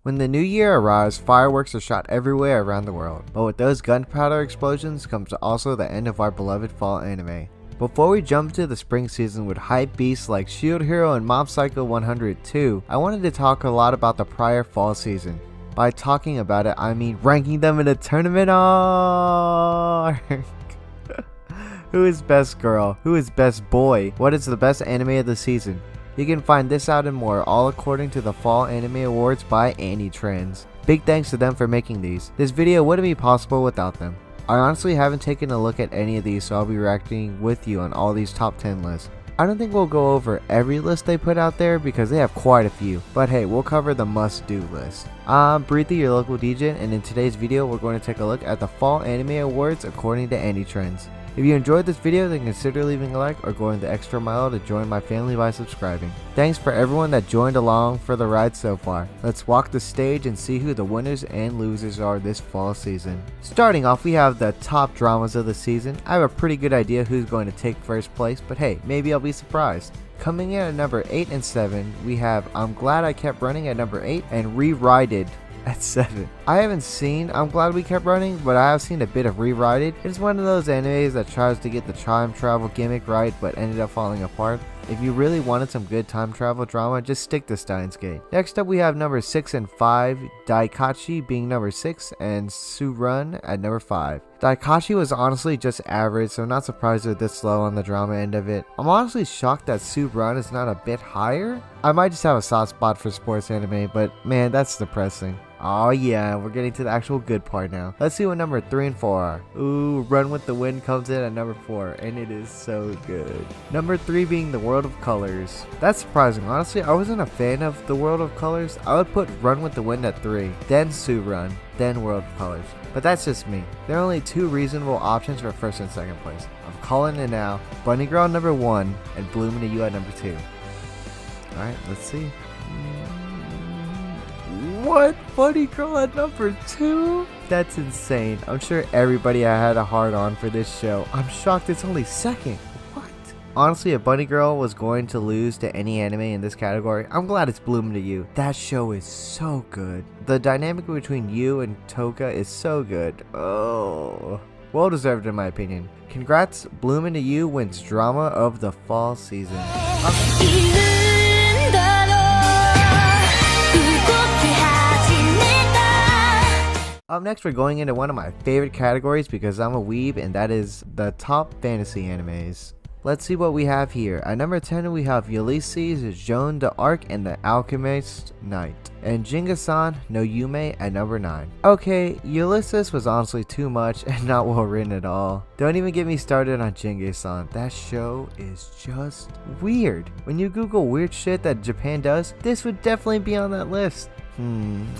When the new year arrives, fireworks are shot everywhere around the world. But with those gunpowder explosions comes also the end of our beloved fall anime. Before we jump into the spring season with hype beasts like Shield Hero and Mob Psycho 102, I wanted to talk a lot about the prior fall season. By talking about it, I mean ranking them in a tournament arc. Who is best girl? Who is best boy? What is the best anime of the season? You can find this out and more, all according to the Fall Anime Awards by AniTrendz. Big thanks to them for making these. This video wouldn't be possible without them. I honestly haven't taken a look at any of these, so I'll be reacting with you on all these top 10 lists. I don't think we'll go over every list they put out there because they have quite a few, but hey, we'll cover the must-do list. I'm BriThi, your local DJ, and in today's video we're going to take a look at the Fall Anime Awards according to AniTrendz. If you enjoyed this video, then consider leaving a like or going the extra mile to join my family by subscribing. Thanks for everyone that joined along for the ride so far. Let's walk the stage and see who the winners and losers are this fall season. Starting off, we have the top dramas of the season. I have a pretty good idea who's going to take first place, but hey, maybe I'll be surprised. Coming in at number 8 and 7, we have I'm Glad I Kept Running at number 8 and Re-Rided at 7. I haven't seen I'm Glad We Kept Running, but I have seen a bit of Re-Rided. It's one of those animes that tries to get the time travel gimmick right but ended up falling apart. If you really wanted some good time travel drama, just stick to Steins Gate. Next up we have number 6 and 5, Daikachi being number 6 and Surun at number 5. Daikachi was honestly just average, so I'm not surprised they're this low on the drama end of it. I'm honestly shocked that Surun is not a bit higher. I might just have a soft spot for sports anime, but man, that's depressing. Oh yeah, we're getting to the actual good part now. Let's see what number 3 and 4 are. Ooh, Run With The Wind comes in at number 4, and it is so good. Number 3 being The World of Colors. That's surprising. Honestly, I wasn't a fan of The World of Colors. I would put Run With The Wind at 3, then Surun, then World of Colors. But that's just me. There are only 2 reasonable options for first and second place. I'm calling it now. Bunny Girl number 1, and Bloom Into You at number 2. Alright, let's see. What? Bunny Girl at number 2? That's insane. I'm sure everybody had a hard on for this show. I'm shocked it's only second. What? Honestly, if Bunny Girl was going to lose to any anime in this category, I'm glad it's Bloom Into You. That show is so good. The dynamic between you and Toka is so good. Oh. Well deserved in my opinion. Congrats, Bloom Into You wins drama of the fall season. Up next, we're going into one of my favorite categories because I'm a weeb, and that is the top fantasy animes. Let's see what we have here. At number 10, we have Ulysses, Joan d'Arc, and the Alchemist Knight, and Jinga-san no Yume at number 9. Okay, Ulysses was honestly too much and not well written at all. Don't even get me started on Jinga-san. That show is just weird. When you Google weird shit that Japan does, this would definitely be on that list.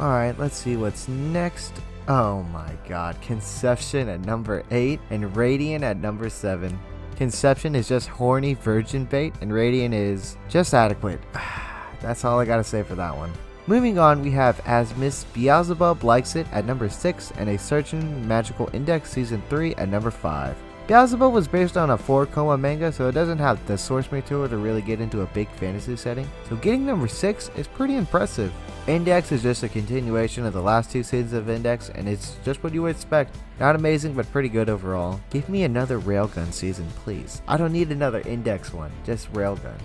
Alright, let's see what's next. Oh my god, Conception at number 8 and Radiant at number 7. Conception is just horny virgin bait and Radiant is just adequate. That's all I gotta say for that one. Moving on, we have As Miss Beelzebub Likes It at number 6 and A Certain Magical Index Season 3 at number 5. Beelzebub was based on a 4-koma manga, so it doesn't have the source material to really get into a big fantasy setting, so getting number 6 is pretty impressive. Index is just a continuation of the last 2 seasons of Index, and it's just what you would expect. Not amazing, but pretty good overall. Give me another Railgun season, please. I don't need another Index one, just Railgun.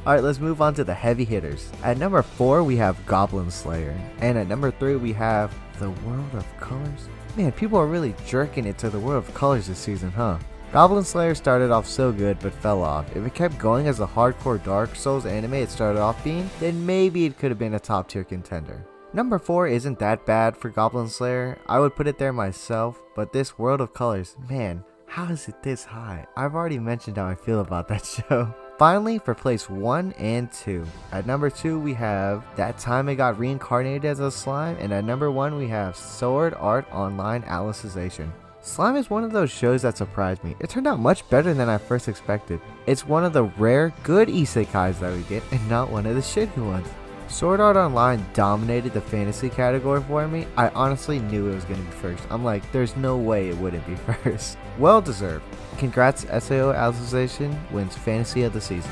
Alright, let's move on to the heavy hitters. At number 4, we have Goblin Slayer, and at number 3, we have The World of Colors. Man, people are really jerking it to The World of Colors this season, huh? Goblin Slayer started off so good but fell off. If it kept going as the hardcore Dark Souls anime it started off being, then maybe it could have been a top tier contender. Number 4 isn't that bad for Goblin Slayer. I would put it there myself, but this World of Colors, man, how is it this high? I've already mentioned how I feel about that show. Finally, for place 1 and 2. At number 2, we have That Time I Got Reincarnated as a Slime, and at number 1, we have Sword Art Online Alicization. Slime is one of those shows that surprised me. It turned out much better than I first expected. It's one of the rare good isekais that we get, and not one of the shitty ones. Sword Art Online dominated the fantasy category for me. I honestly knew it was going to be first. I'm like, there's no way it wouldn't be first. Well deserved. Congrats, SAO Alicization wins Fantasy of the Season.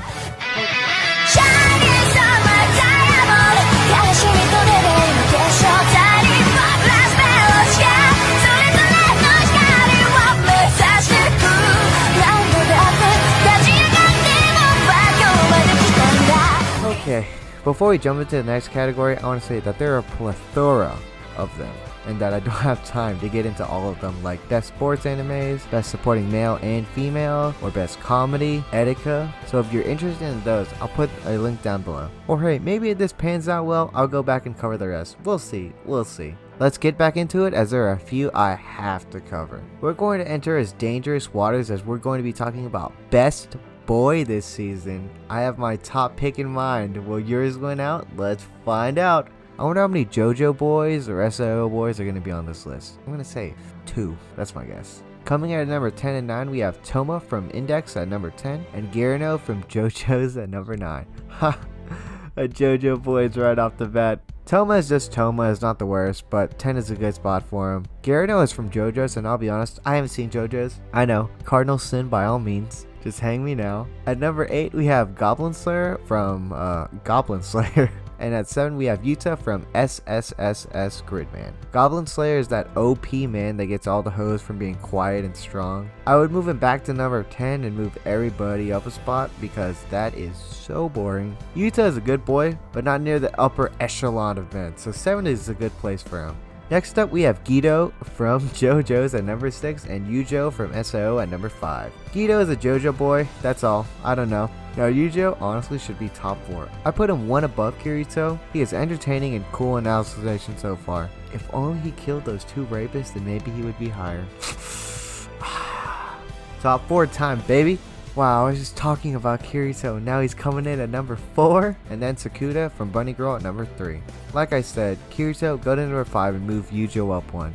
Before we jump into the next category, I want to say that there are a plethora of them, and that I don't have time to get into all of them, like best sports animes, best supporting male and female, or best comedy, etika. So if you're interested in those, I'll put a link down below. Or hey, maybe if this pans out well, I'll go back and cover the rest. We'll see. Let's get back into it, as there are a few I have to cover. We're going to enter as dangerous waters, as we're going to be talking about best boy this season. I have my top pick in mind. Will yours win out? Let's find out. I wonder how many JoJo boys or SAO boys are going to be on this list. I'm going to say 2. That's my guess. Coming in at number 10 and 9, we have Toma from Index at number 10 and Girino from JoJo's at number 9. Ha! A JoJo boy is right off the bat. Toma is just Toma, is not the worst, but 10 is a good spot for him. Girino is from JoJo's, and I'll be honest, I haven't seen JoJo's. I know, cardinal sin by all means. Just hang me now. At number 8, we have Goblin Slayer from Goblin Slayer. And at 7, we have Yuta from SSSS Gridman. Goblin Slayer is that OP man that gets all the hoes from being quiet and strong. I would move him back to number 10 and move everybody up a spot, because that is so boring. Yuta is a good boy, but not near the upper echelon of men, so 7 is a good place for him. Next up, we have Guido from JoJo's at number 6 and Yujo from SAO at number 5. Guido is a JoJo boy, that's all. I don't know. Now, Yujo honestly should be top 4. I put him 1 above Kirito. He is entertaining and cool in analyzation so far. If only he killed those 2 rapists, then maybe he would be higher. Top 4 time, baby. Wow, I was just talking about Kirito. Now he's coming in at number 4. And then Sakura from Bunny Girl at number 3. Like I said, Kirito, go to number 5 and move Yujo up 1.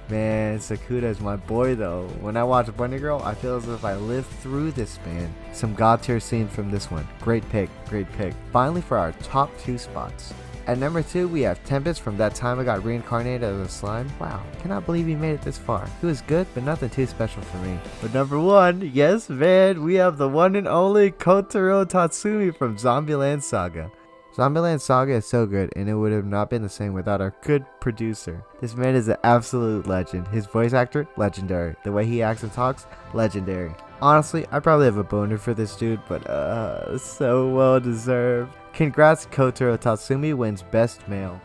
Man, Sakura is my boy though. When I watch Bunny Girl, I feel as if I lived through this, man. Some god tier scenes from this one. Great pick, great pick. Finally, for our top 2 spots. At number 2, we have Tempest from That Time I Got Reincarnated as a Slime. Wow, cannot believe he made it this far. He was good, but nothing too special for me. But number 1, yes man, we have the one and only Kotaro Tatsumi from Zombieland Saga. Zombieland Saga is so good, and it would have not been the same without our good producer. This man is an absolute legend. His voice actor, legendary. The way he acts and talks, legendary. Honestly, I probably have a boner for this dude, but so well deserved. Congrats, Kotaro Tatsumi wins Best Male.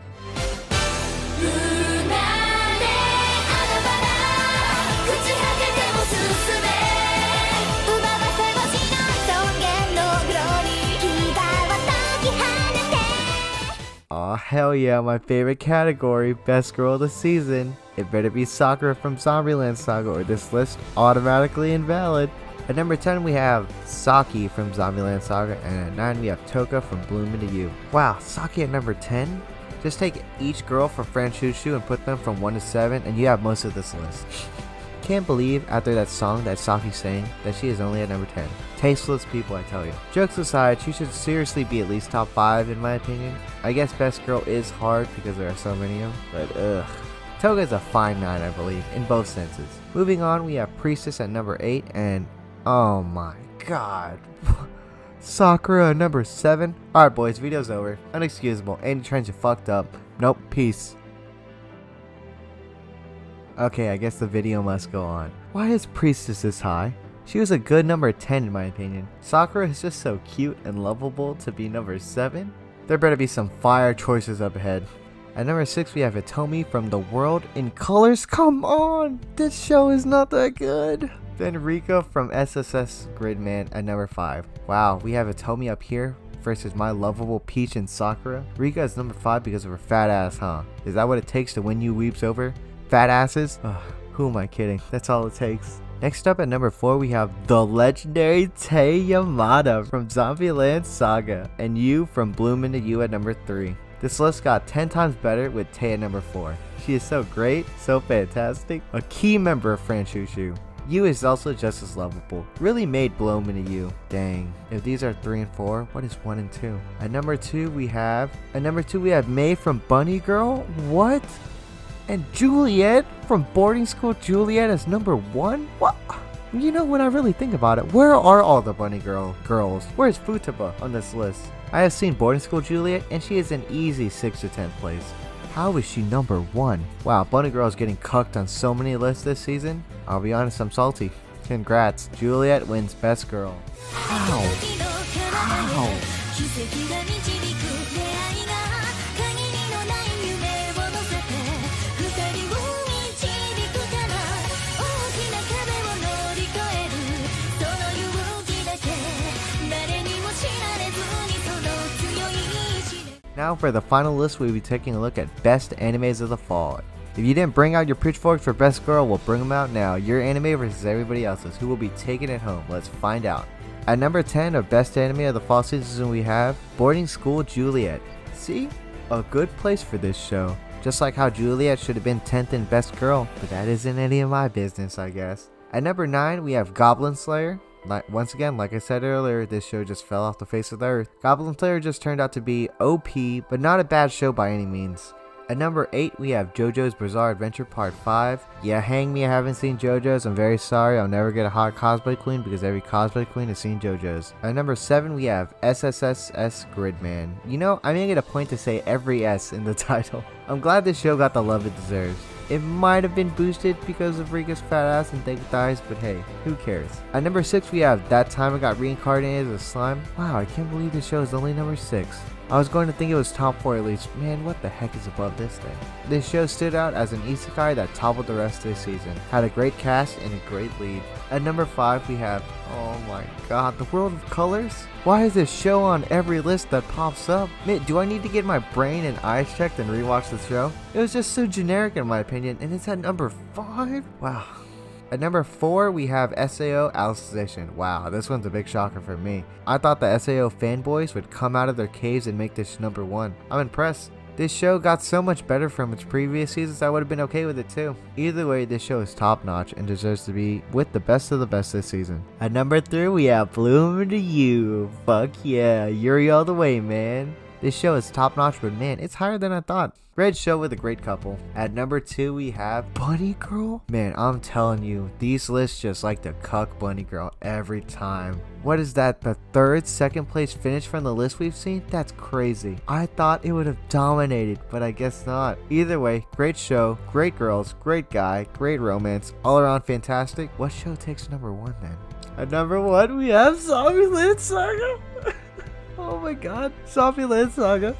Aw, hell yeah, my favorite category, best girl of the season. It better be Sakura from Zombieland Saga, or this list automatically invalid. At number 10, we have Saki from Zombieland Saga, and at 9, we have Toka from Bloom Into You. Wow, Saki at number 10? Just take each girl from Franchushu and put them from 1 to 7, and you have most of this list. Can't believe, after that song that Saki sang, that she is only at number 10. Tasteless people, I tell you. Jokes aside, she should seriously be at least top 5 in my opinion. I guess best girl is hard because there are so many of them, but ugh. Toga is a fine 9, I believe, in both senses. Moving on, we have Priestess at number 8, and oh my god. Sakura at number 7. Alright boys, video's over. Unexcusable. AniTrendz, you fucked up. Nope, peace. Okay, I guess the video must go on. Why is Priestess this high? She was a good number 10 in my opinion. Sakura is just so cute and lovable to be number 7. There better be some fire choices up ahead. At number 6, we have Hitomi from The World in Colors. Come on! This show is not that good. Then Rika from SSS Gridman at number 5. Wow, we have Hitomi up here versus my lovable Peach and Sakura. Rika is number 5 because of her fat ass, huh? Is that what it takes to win you weeps over? Fat asses? Ugh, who am I kidding? That's all it takes. Next up at number 4, we have the legendary Tei Yamada from Zombieland Saga, and Yu from Bloom Into You at number 3. This list got 10 times better with Tei at number 4. She is so great, so fantastic, a key member of Franchushu. Yu is also just as lovable. Really made Bloom Into You. Dang. If these are 3 and 4, what is 1 and 2? At number 2 we have Mei from Bunny Girl. What? And Juliet from Boarding School Juliet as number 1? What? You know, when I really think about it, where are all the Bunny girls? Where's Futaba on this list? I have seen Boarding School Juliet, and she is an easy 6th to 10th place. How is she number 1? Wow, Bunny Girl is getting cucked on so many lists this season. I'll be honest, I'm salty. Congrats, Juliet wins Best Girl. How? Now for the final list, we'll be taking a look at best animes of the fall. If you didn't bring out your pitchforks for best girl, we'll bring them out now. Your anime versus everybody else's. Who will be taking it home? Let's find out. At number 10 of best anime of the fall season, we have Boarding School Juliet. See? A good place for this show. Just like how Juliet should have been 10th in best girl, but that isn't any of my business, I guess. At number 9, we have Goblin Slayer. Once again, like I said earlier, this show just fell off the face of the earth. Goblin Slayer just turned out to be OP, but not a bad show by any means. At number 8, we have JoJo's Bizarre Adventure Part 5. Yeah, hang me, I haven't seen JoJo's. I'm very sorry, I'll never get a hot cosplay queen because every cosplay queen has seen JoJo's. At number 7, we have SSSS Gridman. You know, I'm gonna get a point to say every S in the title. I'm glad this show got the love it deserves. It might have been boosted because of Rika's fat ass and thick thighs, but hey, who cares? At number 6, we have That Time I Got Reincarnated as a Slime. Wow, I can't believe this show is only number 6. I was going to think it was top 4 at least. Man, what the heck is above this thing? This show stood out as an isekai that toppled the rest of the season. Had a great cast and a great lead. At number 5, we have, oh my god, The World of Colors? Why is this show on every list that pops up? Man, do I need to get my brain and eyes checked and rewatch the show? It was just so generic in my opinion, and it's at number 5? Wow. At number 4, we have SAO Alicization. Wow, this one's a big shocker for me. I thought the SAO fanboys would come out of their caves and make this number 1. I'm impressed. This show got so much better from its previous seasons, I would have been okay with it too. Either way, this show is top notch and deserves to be with the best of the best this season. At number 3, we have Bloom to You. Fuck yeah, Yuri all the way, man. This show is top notch, but man, it's higher than I thought. Great show with a great couple. At number 2, we have Bunny Girl. Man, I'm telling you, these lists just like to cuck Bunny Girl every time. What is that, the second place finish from the list we've seen? That's crazy. I thought it would have dominated, but I guess not. Either way, great show, great girls, great guy, great romance, all around fantastic. What show takes number 1 then? At number 1, we have Zombieland Saga. Oh my god, Zombieland Saga.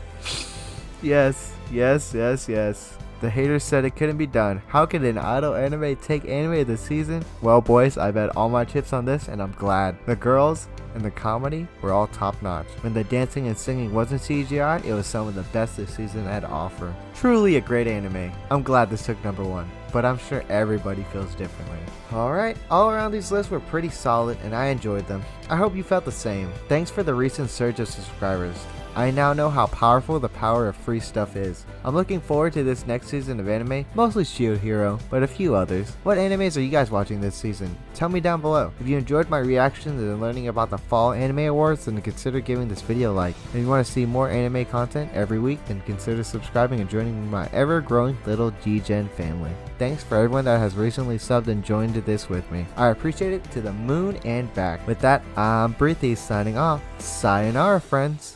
Yes. The haters said it couldn't be done. How could an idol anime take anime of the season? Well boys, I bet all my chips on this and I'm glad. The girls and the comedy were all top notch. When the dancing and singing wasn't CGI, it was some of the best this season had to offer. Truly a great anime. I'm glad this took number 1, but I'm sure everybody feels differently. Alright, all around these lists were pretty solid and I enjoyed them. I hope you felt the same. Thanks for the recent surge of subscribers. I now know how powerful the power of free stuff is. I'm looking forward to this next season of anime, mostly Shield Hero, but a few others. What animes are you guys watching this season? Tell me down below. If you enjoyed my reactions and learning about the Fall Anime Awards, then consider giving this video a like. If you want to see more anime content every week, then consider subscribing and joining my ever-growing little G-Gen family. Thanks for everyone that has recently subbed and joined this with me. I appreciate it to the moon and back. With that, I'm BriThi signing off. Sayonara, friends.